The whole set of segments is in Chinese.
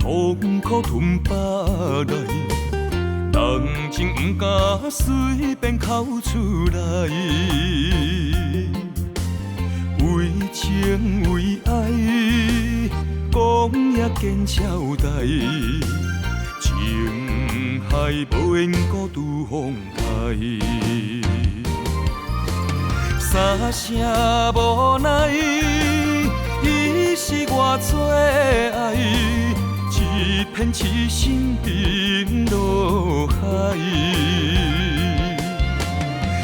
痛苦吞巴来，人情不敢随便口出来。为情为爱，讲也见交代，情海无缘孤独风台。三声无奈，伊是我最爱，一片痴心沉落海。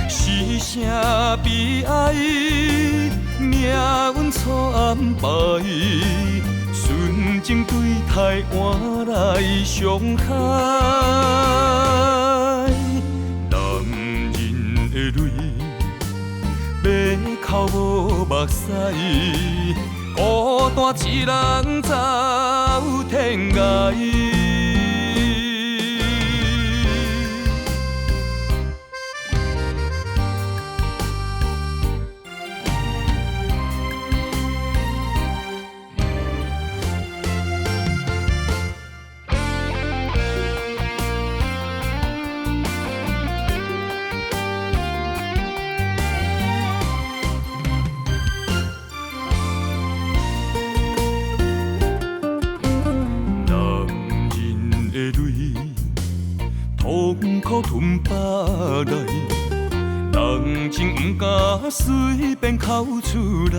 是啥悲哀？命运错安排，纯情对待换来伤害。男人的泪，要哭无目屎，孤单一人走天涯。痛苦吞巴来，人情不敢随便口出来。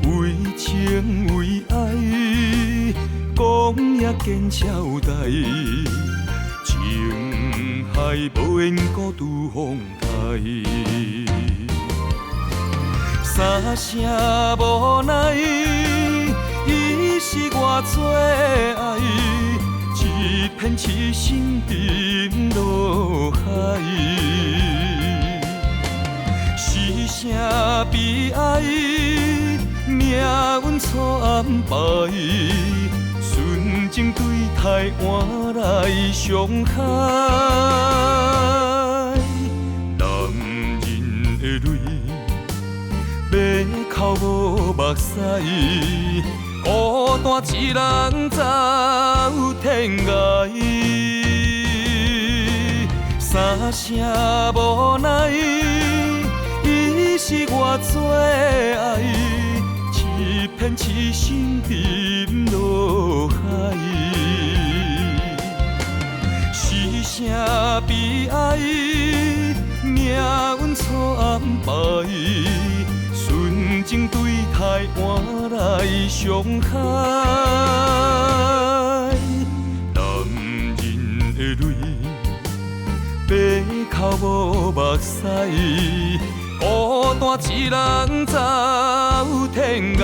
为情为爱，讲也见交代，情海无缘孤独风台。三声无奈，伊是我最爱，一片痴心沉落海。是啥悲哀？命运错安排，纯情对待换来伤害。男人的泪，要哭无目屎，孤单一人走天涯。三声无奈，伊是我最爱，一片痴心沉落海。是啥悲哀？命运错安排，纯情对待换来伤害。男人的泪，要哭无目屎，孤单一人走天涯。